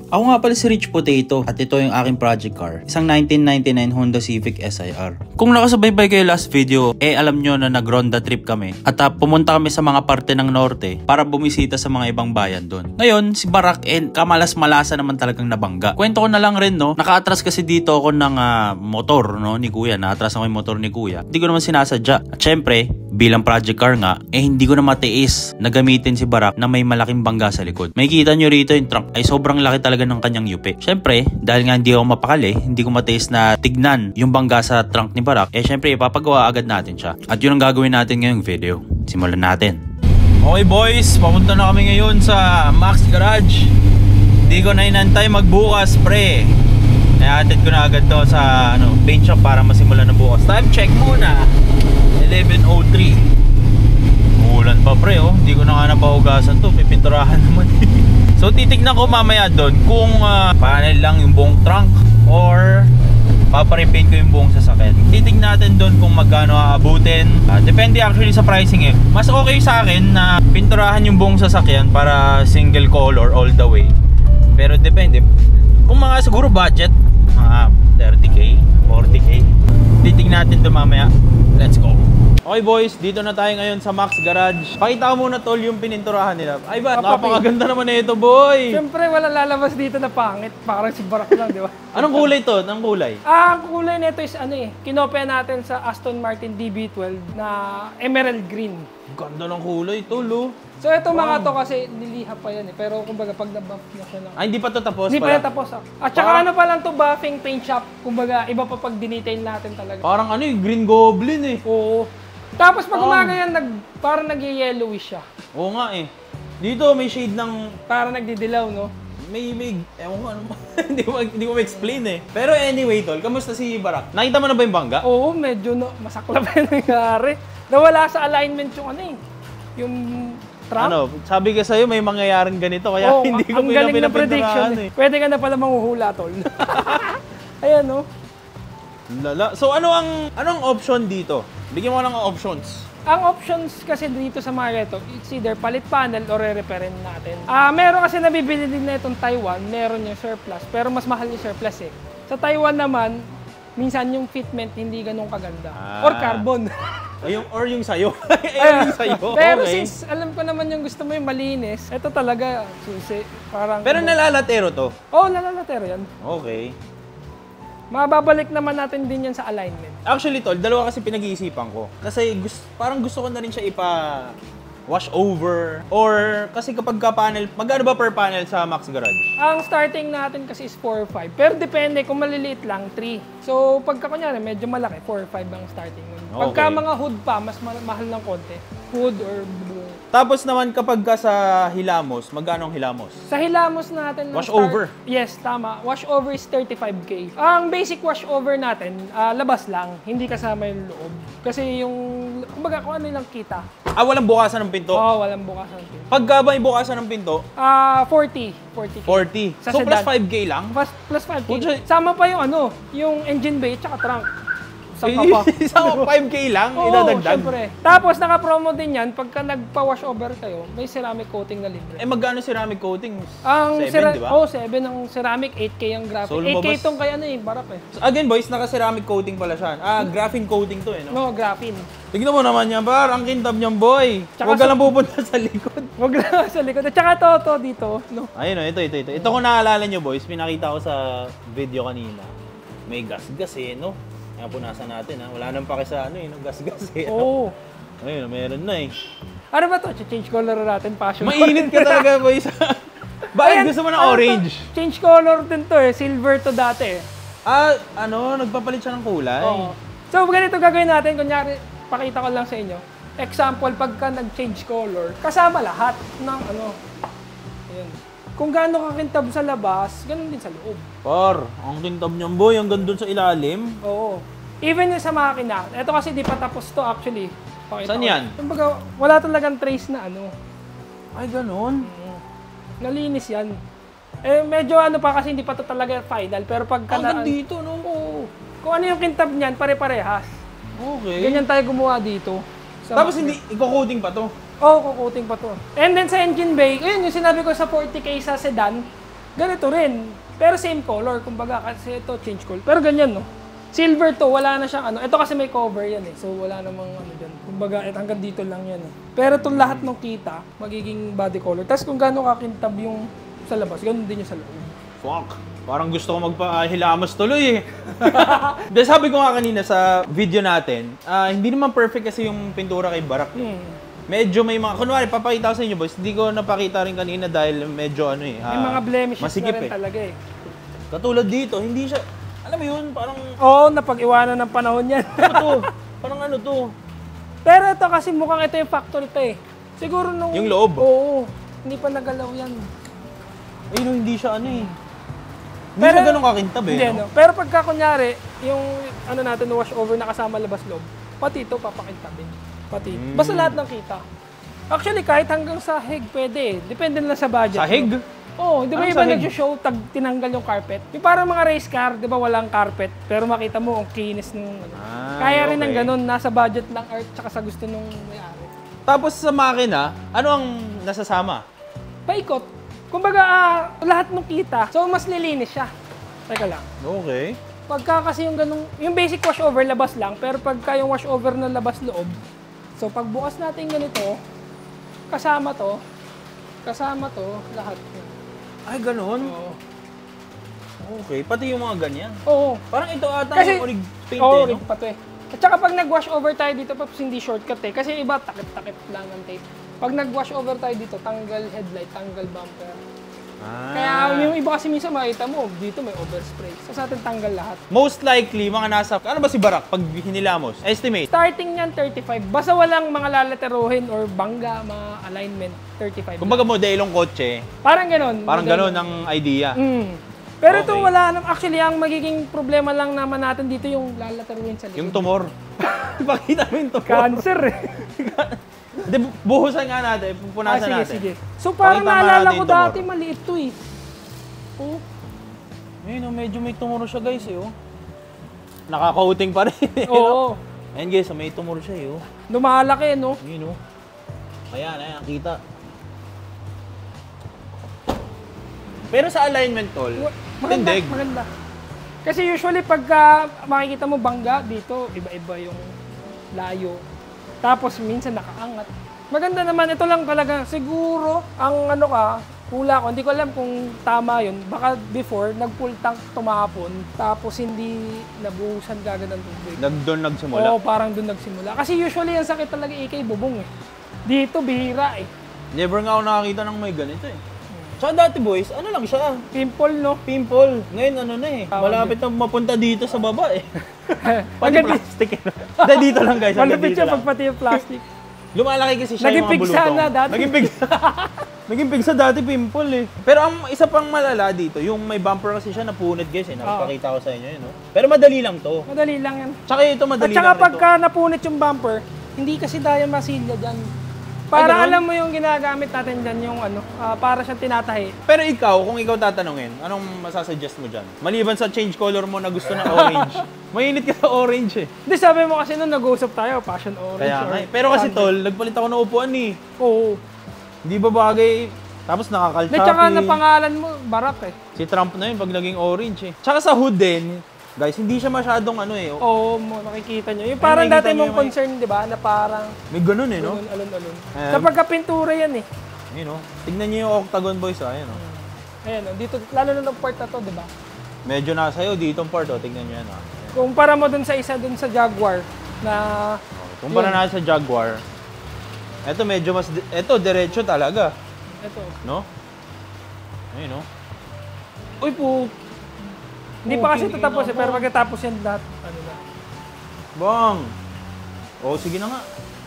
Ako nga pala si Rich Potato at ito yung aking project car, isang 1999 Honda Civic SIR. Kung nakasubaybay kayo last video, alam nyo na nag-ronda trip kami at pumunta kami sa mga parte ng norte para bumisita sa mga ibang bayan doon. Ngayon, si Barak kamalas-malasa naman talagang nabangga. Kwento ko na lang rin, no, naka-atras kasi dito ako ng motor, no, ni Kuya. Na-atras ako yung motor ni Kuya. Hindi ko naman sinasadya. At syempre, bilang project car nga, hindi ko na matiis na gamitin si Barak na may malaking bangga sa likod. May kita nyo rito yung trunk ay sobrang laki talaga ng kanyang yupi. Syempre, dahil nga hindi ako mapakali, hindi ko matiis na tignan yung bangga sa trunk ni Barak, syempre ipapagawa agad natin siya. At yun ang gagawin natin ngayong video. Simulan natin. Okay boys, papunta na kami ngayon sa Max Garage. Hindi ko na inantay magbukas, pre. Nahatid ko na agad to sa paint shop para masimulan na bukas. Time check muna. 11:03. Umulan pa, pre, oh. Hindi ko na nga napahugasan to. Pipinturahan naman. So titignan ko mamaya doon kung panel lang yung buong trunk or paparepaint ko yung buong sasakyan. Titignan natin doon kung magkano aabutin. Depende actually sa pricing eh. Mas okay sa akin na pinturahan yung buong sasakyan para single color all the way. Pero depende. Kung mga siguro budget, mga 30k, 40k. Titignan natin doon mamaya. Let's go. Okay boys, dito na tayo ngayon sa Max Garage. Pakita ko muna tol yung pininturahan nila. Ay ba, napakaganda naman na ito boy. Siyempre wala lalabas dito na pangit. Parang si Barak lang, di ba? Anong kulay to? Anong kulay? Ang kulay nito is kinopya natin sa Aston Martin DB12 na emerald green. Ganda ng kulay tol, oh. So ito mga to kasi niliha pa yan eh. Pero kumbaga pag na-buff na siya Ay, hindi pa to tapos hindi pa yan tapos. At saka pa lang to buffing paint shop. Kumbaga iba pa pag dinetail natin talaga. Parang Green Goblin eh. Oo. Tapos pag umaga yan, parang nag-yellowish siya. Oo nga eh. Dito may shade ng... Parang nagdidilaw, no? May... Ewan ko ano hindi ko ma-explain eh. Pero anyway tol, kamusta si Barak? Nakita mo na ba yung bangga? Oo, medyo masaklap yung nangyari. Nawala sa alignment yung yung trunk. Sabi ka sa'yo may mangyayaring ganito kaya hindi ko pinapinturahan eh. Pwede ka na pala manghuhula tol. Ayan, no? Lala. So anong option dito? Bigyan mo ng options. Ang options kasi dito sa mga ito, it's either palit panel or re-repairin natin. Meron kasi nabibili din na itong Taiwan, meron yung surplus, pero mas mahal yung surplus eh. Sa Taiwan naman, minsan yung fitment hindi ganun kaganda. Or carbon. Or yung sayo. Yung sayo. Pero since alam ko naman yung gusto mo yung malinis, ito talaga susi. Parang pero nalalatero to? Oo, nalalatero yan. Okay. Mababalik naman natin din yan sa alignment. Actually tol, dalawa kasi pinag-iisipan ko. Kasi parang gusto ko na rin siya wash over. Or kasi kapag panel, magkano ba per panel sa Max Garage? Ang starting natin kasi is 4 or 5. Pero depende, kung maliliit lang, 3. So pagka kunyari medyo malaki, 4 or 5 ang starting. Pagka mga hood pa, mas mahal ng konti. Hood or blue. Tapos naman kapag sa Hilamos, magkano ang Hilamos? Sa Hilamos natin... Wash over? Yes, tama. Wash over is 35k. Ang basic wash over natin, labas lang. Hindi kasama yung loob. Kasi yung... Kumbaga kung ano lang kita. Walang bukasan ng pinto? Oo, walang bukasan ng pinto. Pagka ba yung bukasan ng pinto? 40. 40. So sedan. plus 5k lang? Plus 5k. Sama pa yung yung engine bay at trunk. Sama 5k lang, idadagdag? Syempre. Tapos naka-promo din yan, pagka nagpa-wash over kayo, may ceramic coating na libre. Magkano ceramic coating? Ang 7, di ba? 7 ang ceramic, 8k ang graphic. So, 8k itong kaya Barap eh. So, again boys, naka-ceramic coating pala siya. Graphene coating to no? No, graphene. Tignan mo naman yan, Bar. Ang kintab niyang boy. Huwag ka lang pupunta sa likod. Huwag lang sa likod. At saka to dito. No? Ayun ito. Ito kung naalala niyo boys, pinakita ko sa video kanina. May gas-gas no? Kaya punasan natin wala nang pake sa gas-gas Oo. Ayun, meron na Ano ba to? Change color natin, passion. Mainit ka talaga boys. Bakit gusto mo ng orange? Change color din to silver to dati. Nagpapalit siya ng kulay. Oo. So ganito gagawin natin, kunyari, pakita ko lang sa inyo. Example, pagka nag-change color, kasama lahat ng Ayan. Kung gaano kakintab sa labas, ganun din sa loob. Ang kintab niyan boy, hanggang dun sa ilalim. Oo. Even sa makina. Ito kasi di pa tapos to actually. Saan yan? Kumbaga, wala talagang trace na Ay, ganun? Nalinis yan. Medyo pa kasi hindi pa to talaga final. Pero pagka dito, no? Oo. Kung ano yung kintab niyan, pare-parehas. Okay. Ganyan tayo gumawa dito. Tapos hindi, i-coating pa to? Oo, kukuting pa to. And then sa engine bay, yun yung sinabi ko sa 40k sa sedan, Ganito rin. Pero same color. Kumbaga, kasi ito change color. Pero ganyan, no? Silver to, wala na siyang ano. Ito kasi may cover yan eh. So wala namang ano dyan. Kumbaga, hanggang dito lang yan eh. Pero itong lahat ng kita, magiging body color. Tapos kung gaano kakintab yung sa labas, ganun din yung sa loob. Fuck. Parang gusto ko magpahilamos tuloy eh. De, sabi ko nga kanina sa video natin, hindi naman perfect kasi yung pintura kay Barak. Medyo may mga, kunwari, papakita ko sa inyo boys, hindi ko napakita rin kanina dahil medyo ano eh. May mga blemishes masikip na rin talaga eh. Katulad dito, hindi siya, alam mo yun, parang... Oo, napag-iwanan ng panahon yan. Ito, parang ano to. Pero ito kasi mukhang ito yung factory ito eh. Siguro nung... Yung loob? Oo, hindi pa nagalaw yan. Ayun, hindi siya ano eh. Hindi Pero, siya ganun kakintab eh. Hindi, no? no? Pero pagka kunyari, yung ano natin, wash over na kasama labas loob, pati ito papakintabin. Pati. Basta lahat ng kita. Actually, kahit hanggang sahig, pwede eh. Depende na sa budget. Sahig? No? Oo, di ba Anong iba sahig? nag-show, tinanggal yung carpet? Yung parang mga race car, di ba walang carpet, pero makita mo, ang kinis nung ano. Kaya rin ng ganun, nasa budget lang art, tsaka sa gusto nung may-ari. Tapos sa makina, ano ang nasasama? Paikot. Kumbaga, lahat ng kita, so mas lilinis siya. Teka lang. Okay. Pagka kasi yung ganung, yung basic wash over labas lang, pero pagka yung wash over na labas loob, so pagbukas natin ganito, kasama to, lahat. Ay, ganun? Oo. Okay, pati yung mga ganyan. Oo. Parang ito ata Kasi, yung orig paint oo, eh, no? pa to eh. At saka pag nag-wash over tayo dito, paps, hindi shortcut eh. Kasi iba, takip-takip lang ng tape. Pag nag-wash over tayo dito, tanggal headlight, tanggal bumper. Kaya yung iba kasi minsan makita mo, dito may overspray. So sa atin tanggal lahat. Most likely, mga nasa, ano ba si Barak pag hinilamos? Estimate? Starting niyan, 35. Basta walang mga lalateruhin or bangga, mga alignment, 35. Kumbaga modelong kotse, Parang ganun. parang Ganun. ganun ang idea. Pero ito Okay. wala naman. Actually, ang magiging problema lang naman natin dito yung lalateruhin sa likod. Yung tumor. Pakita mo yung tumor. Cancer eh. Di, buhusan nga natin, pupunasan sige, natin. sige. So parang Pakita nga naalala natin ko yung tumor. dati, maliit to eh. Oh. Ayun, oh, medyo may tumor siya guys eh. Oh. Nakaka-coating pa rin. Oo. Ayun guys, may tumor siya eh. Oh. Lumalaki, no? Ayun oh. Ayan, ayan, kita. Pero sa alignment tol, Maganda, tindig. maganda. Kasi usually pagka makikita mo bangga dito, iba-iba yung layo. Tapos minsan nakaangat. Maganda naman, ito lang talaga. Siguro, ang ano ka, hula ko, hindi ko alam kung tama yun. Baka before, nag-full tank tumapon, tapos hindi nabuhusan kagad ng tubig. Doon nagsimula. Oo, parang doon nagsimula. Kasi usually, ang sakit talaga ikay bubong eh. Dito, bihira eh. Never nga ako nakakita ng may ganito eh. Tsaka dati boys, ano lang siya? Pimple, no? Pimple. Ngayon ano na eh. Malapit na mapunta dito sa baba eh. Pati plastic eh. Hindi, dito lang guys. Hanggang Malapit dito siya lang. pag pati yung plastic. Lumalaki kasi siya Naging yung mga pigsa bulutong. na dati. Naging pigsa. Naging pigsa dati pimple eh. Pero ang isa pang malala dito, yung may bumper kasi siya napunit guys eh. Nakapakita ko sa inyo yun. No? Pero madali lang to. Madali lang yan. Tsaka ito At madali saka lang pagka napunit yung bumper, hindi kasi tayo masilya dyan. Para ganun? alam mo yung ginagamit natin dyan, yung ano, para siyang tinatahi. Pero ikaw, kung ikaw tatanungin, anong masasuggest mo dyan? Maliban sa change color mo na gusto ng orange. Mainit ka sa orange eh. Hindi, sabi mo kasi nung nag-uusap tayo, passion orange. Kaya or nga eh. Pero kasi sunset. tol, nagpalit ako ng upuan eh. Oo. Di ba bagay? Tapos At nakakalchapi. saka na pangalan mo, Barak eh. Si Trump na yun pag naging orange eh. Tsaka sa hood din, guys, hindi siya masyadong ano eh. Oo, makikita nyo. Yung parang nakikita dati nyo mong yung may- concern, di ba? Na parang May ganun eh, no? alon-alon. Ayan. Sa pagkapintura yan eh. Ayun oh. Tignan niyo yung Octagon Boys ah. Ayun oh. Ayan, dito, lalo na ng part na to, di ba? Medyo nasa iyo dito ang part oh. Tignan niyo yan ah. Ayan. Kumpara mo dun sa isa, dun sa Jaguar, na... Kumpara na sa Jaguar. Ito medyo mas, ito diretso talaga. Ito. No? Ayun oh. Uy po. Hindi pa kasi Okay, tatapos eh, ina pero mo. pagkatapos yan lahat, ano na. Bang! Oh, sige na nga.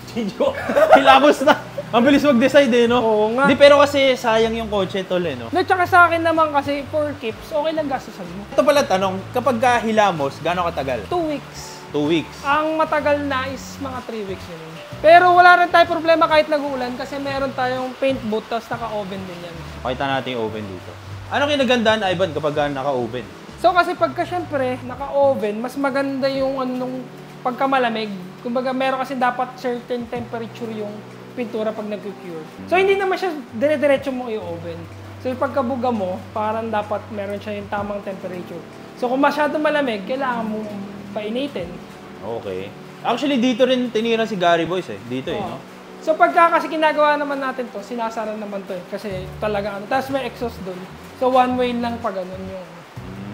Chijo. Hilamos na. Ang bilis mag-decide eh, no? Oo nga. Di, pero kasi sayang yung kotse tol eh, no? No, tsaka sa akin naman kasi, for keeps, okay lang gastusan mo. Ito pala tanong, kapag ka hilamos, gaano katagal? 2 weeks. 2 weeks. Ang matagal na is mga 3 weeks yun. Pero wala rin tayo problema kahit nag-uulan kasi meron tayong paint booth tapos naka-oven din yan. Pakita natin yung oven dito. Ano kinagandaan, Ivan, kapag naka-oven? So kasi pagka syempre naka-oven, mas maganda yung ano nung pagka malamig. Kumbaga meron kasi dapat certain temperature yung pintura pag nag-cure. So hindi naman siya dire-diretso mo i-oven. So So yung pagkabuga mo, parang dapat meron siya yung tamang temperature. So kung masyado malamig, kailangan mong painitin. Okay. Actually, dito rin tinira si Gary Boys eh. Dito eh, no? So pagka kasi ginagawa naman natin to, sinasara naman to eh. Kasi talaga ano. Tapos may exhaust dun. So one way lang pa ganun yung.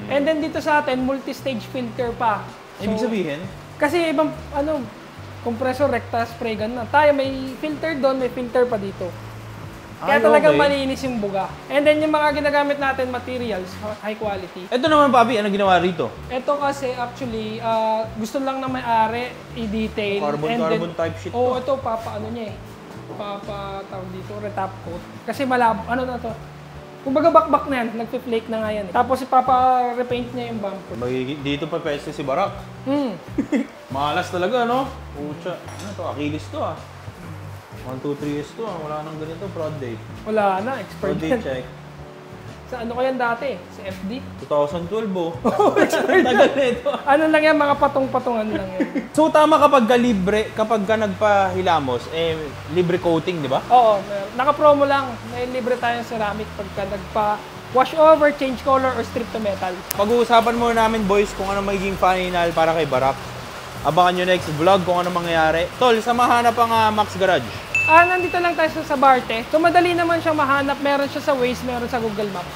And then dito sa atin, multi-stage filter pa. So, Ibig sabihin? kasi ibang ano, compressor, recta, spray gun na. Tayo may filter doon, may filter pa dito. Kaya Ay, talagang okay. malinis yung buga. And then yung mga ginagamit natin materials, high quality. Ito naman, Papi, ano ginawa rito? Ito kasi actually, gusto lang na may-ari i-detail. Carbon type sheet Oo, to. ito papaano niya eh. Tawag dito, retop coat. Kasi malabo, ano na to. Kumbaga bakbak na yan, nagpi-flake na nga yan eh. Tapos ipapa-repaint niya yung bumper. Dito pa pwesto si Barak. Malas talaga, no? Pucha. Ano to? Achilles to ah. 1, 2, 3 years to ah. Wala nang ganito. Prod date. Wala na, expert Prod date yan. check. Sa ano ko yan dati? Sa FD? 2012 oh. Tagal na ito. Ano lang yan, mga patong-patungan lang yan. So tama kapag ka libre, kapag ka nagpahilamos, eh libre coating, di ba? Oo, naka-promo lang. May libre tayong ceramic pagka nagpa-wash over, change color, or strip to metal. Pag-uusapan muna namin boys kung ano magiging final para kay Barak. Abangan nyo next vlog kung ano mangyayari. Tol, samahan na pa nga Max Garage. Nandito lang tayo sa Barte. So madali naman siyang mahanap. Meron siya sa Waze, meron sa Google Maps.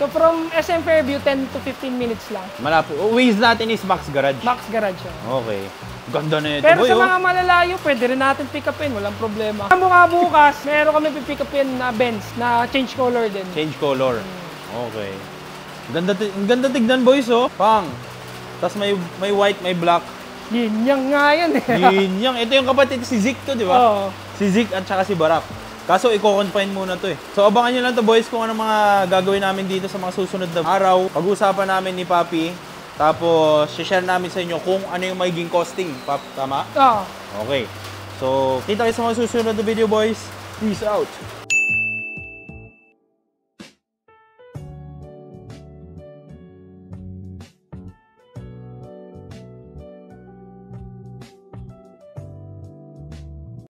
So from SM Fairview, 10 to 15 minutes lang. Malapit. Waze natin is Max Garage. Max Garage siya. Okay. Ganda na ito Pero boy. sa mga malalayo, pwede rin natin pick upin. Walang problema. Mukha bukas, meron kami pick upin na Benz na change color din. Change color. Okay. Ganda tignan boys oh. Pang. Tapos may white, may black. Yin yang nga yan eh. Yun yung. Ito yung kapatid si Zik to, di ba? Oo. Si Zik at saka si Barak. Kaso i-confine muna to eh. So abangan nyo lang to boys kung ano mga gagawin namin dito sa mga susunod na araw. Pag-usapan namin ni Papi. Tapos share namin sa inyo kung ano yung magiging costing. Pap, tama? Oo. Okay. So kita kayo sa mga susunod na video boys. Peace out.